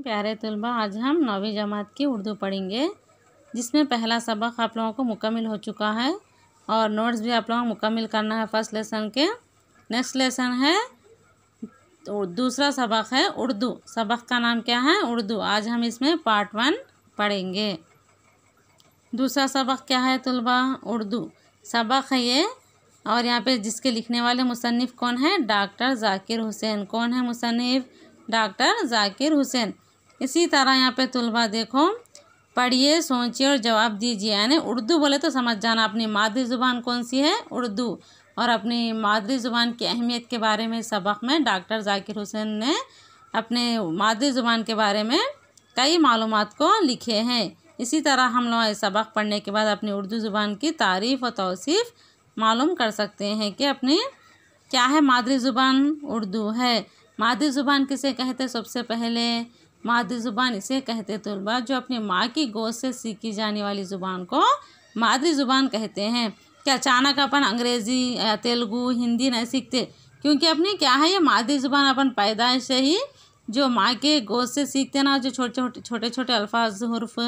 प्यारे तलबा, आज हम 9वीं जमात की उर्दू पढ़ेंगे, जिसमें पहला सबक आप लोगों को मुकम्मल हो चुका है और नोट्स भी आप लोगों को मुकम्मल करना है फर्स्ट लेसन के। नेक्स्ट लेसन है दूसरा सबक है उर्दू। सबक का नाम क्या है? उर्दू। आज हम इसमें पार्ट 1 पढ़ेंगे। दूसरा सबक क्या है तलबा? उर्दू सबक है ये। और यहाँ पे जिसके लिखने वाले मुसन्निफ़ कौन है? डॉक्टर ज़ाकिर हुसैन। कौन है मुसन्निफ़? डॉक्टर ज़ाकिर हुसैन। इसी तरह यहाँ पे तलबा देखो, पढ़िए, सोचिए और जवाब दीजिए। यानी उर्दू बोले तो समझ जाना अपनी मादरी ज़ुबान कौन सी है? उर्दू। और अपनी मादरी ज़ुबान की अहमियत के बारे में सबक में डॉक्टर ज़ाकिर हुसैन ने अपने मादरी ज़ुबान के बारे में कई मालूमात को लिखे हैं। इसी तरह हम लोग इस सबक पढ़ने के बाद अपनी उर्दू ज़ुबान की तारीफ़ और तौसीफ़ मालूम कर सकते हैं कि अपनी क्या है मादरी ज़ुबान उर्दू है। मादरी ज़ुबान किसे कहते? सबसे पहले मादरी ज़ुबान इसे कहते तलबा जो अपनी माँ की गोद से सीखी जाने वाली ज़ुबान को मादरी ज़ुबान कहते हैं। कि अचानक अपन अंग्रेज़ी या तेलुगु हिंदी नहीं सीखते, क्योंकि अपनी क्या है ये मादरी ज़ुबान अपन पैदाइश से ही जो माँ के गोद से सीखते ना, जो छोटे छोटे अल्फाज हुर्फ,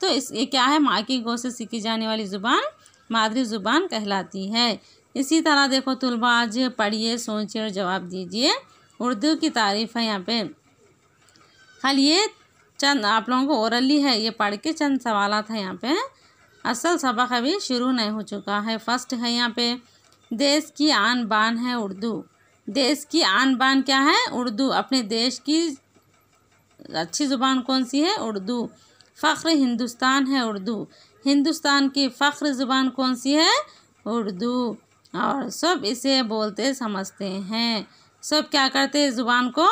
तो ये क्या है माँ की गोद से सीखी जाने वाली ज़ुबान मादरी ज़ुबान कहलाती है। इसी तरह देखो तलबा, आज पढ़िए, सोचिए और जवाब दीजिए। उर्दू की तारीफ़ है यहाँ पे। खाली ये चंद आप लोगों को ओरली है, ये पढ़ के चंद सवालात है यहाँ पे। असल सबक अभी शुरू नहीं हो चुका है। फर्स्ट है यहाँ पे, देश की आन बान है उर्दू। देश की आन बान क्या है? उर्दू। अपने देश की अच्छी ज़ुबान कौन सी है? उर्दू। फ़ख्र हिंदुस्तान है उर्दू। हिंदुस्तान की फ़ख्र ज़ुबान कौन सी है? उर्दू। और सब इसे बोलते समझते हैं। सब क्या करते हैं? इस ज़ुबान को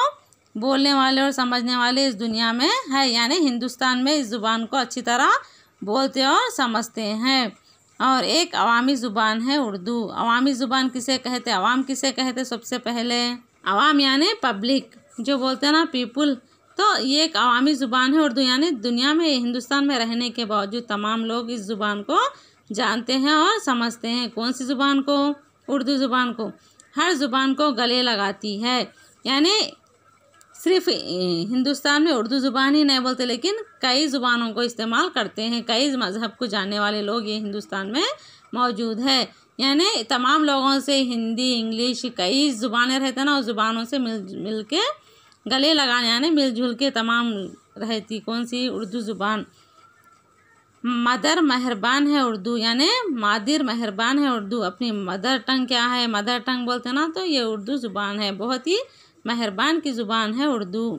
बोलने वाले और समझने वाले इस दुनिया में है। यानी हिंदुस्तान में इस ज़ुबान को अच्छी तरह बोलते और समझते हैं। और एक अवामी ज़ुबान है उर्दू। अवामी ज़ुबान किसे कहते? अवाम किसे कहते? सबसे पहले अवाम यानी पब्लिक, जो बोलते हैं ना पीपुल, तो ये एक अवामी ज़ुबान है उर्दू। यानी दुनिया में हिंदुस्तान में रहने के बावजूद तमाम लोग इस ज़ुबान को जानते हैं और समझते हैं। कौन सी ज़ुबान को? उर्दू ज़ुबान को। हर ज़ुबान को गले लगाती है। यानी सिर्फ हिंदुस्तान में उर्दू ज़ुबान ही नहीं बोलते, लेकिन कई ज़ुबानों को इस्तेमाल करते हैं। कई मज़हब को जानने वाले लोग ये हिंदुस्तान में मौजूद है। यानी तमाम लोगों से हिंदी, इंग्लिश, कई ज़ुबानें रहते हैं ना, उस ज़ुबानों से मिल के गले लगाने, यानी मिलजुल के तमाम रहती। कौन सी? उर्दू ज़ुबान। मदर मेहरबान है उर्दू। यानी मादिर मेहरबान है उर्दू। अपनी मदर टंग क्या है? मदर टंग बोलते ना, तो ये उर्दू ज़ुबान है। बहुत ही मेहरबान की ज़ुबान है उर्दू।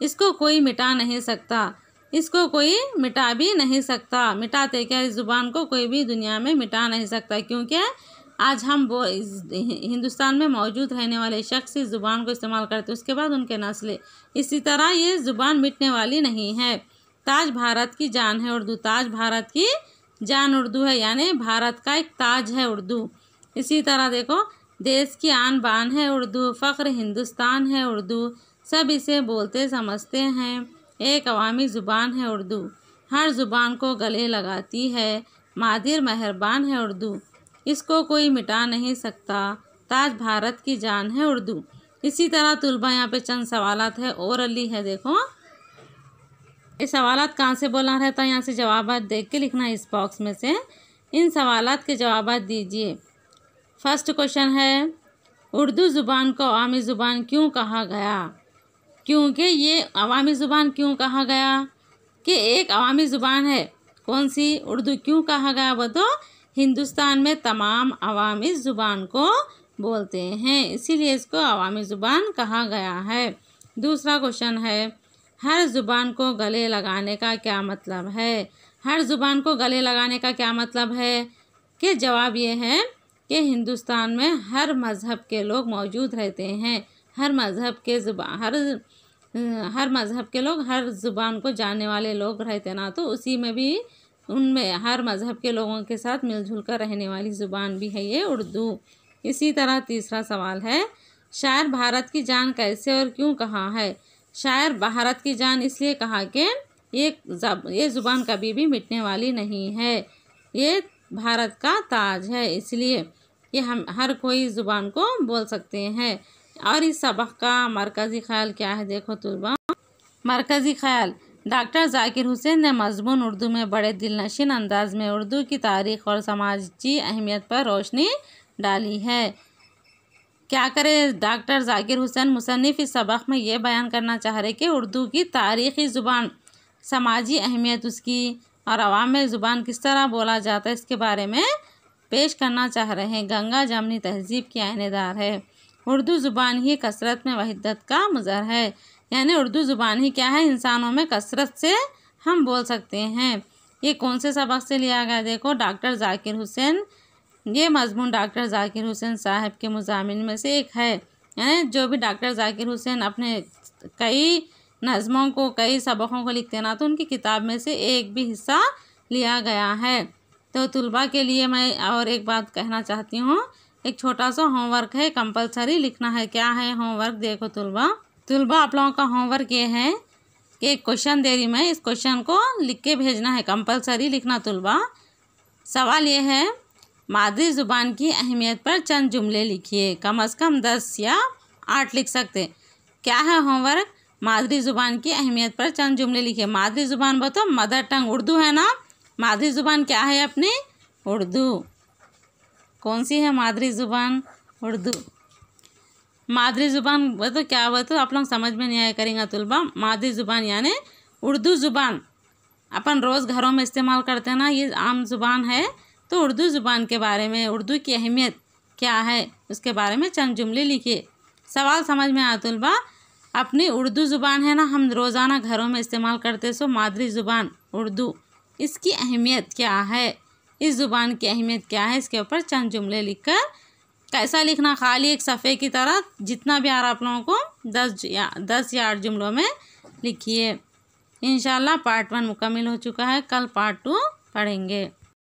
इसको कोई मिटा नहीं सकता। इसको कोई मिटा भी नहीं सकता। मिटाते क्या? इस ज़ुबान को कोई भी दुनिया में मिटा नहीं सकता, क्योंकि आज हम वो हिंदुस्तान में मौजूद रहने वाले शख्स इस ज़ुबान को इस्तेमाल करते, उसके बाद उनके नस्लें। इसी तरह ये ज़ुबान मिटने वाली नहीं है। ताज भारत की जान है उर्दू। ताज भारत की जान उर्दू है। यानी भारत का एक ताज है उर्दू। इसी तरह देखो, देश की आन बान है उर्दू। फ़ख्र हिंदुस्तान है उर्दू। सब इसे बोलते समझते हैं। एक अवामी ज़ुबान है उर्दू। हर ज़ुबान को गले लगाती है। मादिर मेहरबान है उर्दू। इसको कोई मिटा नहीं सकता। ताज भारत की जान है उर्दू। इसी तरह तलबा यहाँ पे चंद सवालात है ओरली है। देखो, ये सवालात कहाँ से बोलना रहता है, यहाँ से जवाबात देख के लिखना इस बॉक्स में से। इन सवालात के जवाबात दीजिए। फर्स्ट क्वेश्चन है, उर्दू ज़ुबान को अवामी ज़ुबान क्यों कहा गया? क्योंकि ये अवामी ज़ुबान क्यों कहा गया? कि एक अवामी ज़ुबान है। कौन सी? उर्दू। क्यों कहा गया? वो तो हिंदुस्तान में तमाम अवामी ज़ुबान को बोलते हैं, इसीलिए इसको अवामी ज़ुबान कहा गया है। दूसरा क्वेश्चन है, हर ज़ुबान को गले लगाने का क्या मतलब है? हर ज़ुबान को गले लगाने का क्या मतलब है? कि जवाब ये है कि हिंदुस्तान में हर मज़हब के लोग मौजूद रहते हैं। हर मज़हब के हर मज़हब के लोग, हर ज़ुबान को जानने वाले लोग रहते ना, तो उसी में भी उनमें हर मज़हब के लोगों के साथ मिलजुल कर रहने वाली ज़ुबान भी है ये उर्दू। इसी तरह तीसरा सवाल है, शायर भारत की जान कैसे और क्यों कहा है? शायर भारत की जान इसलिए कहा कि ये ज़ुबान कभी भी मिटने वाली नहीं है। ये भारत का ताज है, इसलिए ये हम हर कोई ज़ुबान को बोल सकते हैं। और इस सबक का मरकज़ी ख्याल क्या है? देखो तलबा, मरकज़ी ख्याल। डॉक्टर ज़ाकिर हुसैन ने मज़मून उर्दू में बड़े दिलनशीन अंदाज में उर्दू की तारीख़ और समाजी अहमियत पर रोशनी डाली है। क्या करें डॉक्टर ज़ाकिर हुसैन मुसन्निफ़ इस सबक में ये बयान करना चाह रहे कि उर्दू की तारीख़ी ज़ुबान, समाजी अहमियत उसकी और अवाम में ज़ुबान किस तरह बोला जाता है इसके बारे में पेश करना चाह रहे हैं। गंगा जमनी तहज़ीब की आइनेदार है। उर्दू ज़ुबान ही कसरत में वहीदत का मुज़हर है। यानी उर्दू ज़ुबान ही क्या है, इंसानों में कसरत से हम बोल सकते हैं। ये कौन से सबक से लिया गया, देखो डॉक्टर ज़ाकिर हुसैन, ये मज़मून डॉक्टर ज़ाकिर हुसैन साहब के मुज़ामिन में से एक है। यानी जो भी डॉक्टर ज़ाकिर हुसैन अपने कई नज़मों को, कई सबकों को लिखते ना, तो उनकी किताब में से एक भी हिस्सा लिया गया है। तो तुलबा के लिए मैं और एक बात कहना चाहती हूँ, एक छोटा सा होमवर्क है, कंपलसरी लिखना है। क्या है होमवर्क, देखो तुलबा आप लोगों का होमवर्क ये है कि एक क्वेश्चन दे रही मैं, इस क्वेश्चन को लिख के भेजना है, कंपलसरी लिखना तुलबा। सवाल ये है, मादरी ज़ुबान की अहमियत पर चंद जुमले लिखिए। कम से कम 10 या 8 लिख सकते। क्या है होमवर्क, मादरी ज़ुबान की अहमियत पर चंद जुमले लिखिए। मादरी ज़ुबान बताओ, मदर टंग उर्दू है ना। मादरी ज़ुबान क्या है अपनी, उर्दू। कौन सी है मादरी ज़ुबान, उर्दू। मादरी ज़ुबान बताओ क्या बताओ, आप लोग समझ में नहीं आया करेंगे तुलबा। मादरी ज़ुबान यानी उर्दू ज़ुबान अपन रोज़ घरों में इस्तेमाल करते हैं ना, ये आम ज़ुबान है। तो उर्दू ज़ुबान के बारे में, उर्दू की अहमियत क्या है उसके बारे में चंद जुमले लिखिए। सवाल समझ में आया तुलबा। अपनी उर्दू ज़ुबान है ना, हम रोज़ाना घरों में इस्तेमाल करते, सो मादरी ज़ुबान उर्दू, इसकी अहमियत क्या है, इस ज़ुबान की अहमियत क्या है, इसके ऊपर चंद जुमले लिखकर, कैसा लिखना, खाली एक सफ़े की तरह जितना भी आ रहा आप लोगों को 10 या 8 जुमलों में लिखिए। इंशाल्लाह पार्ट 1 मुकम्मल हो चुका है, कल पार्ट 2 पढ़ेंगे।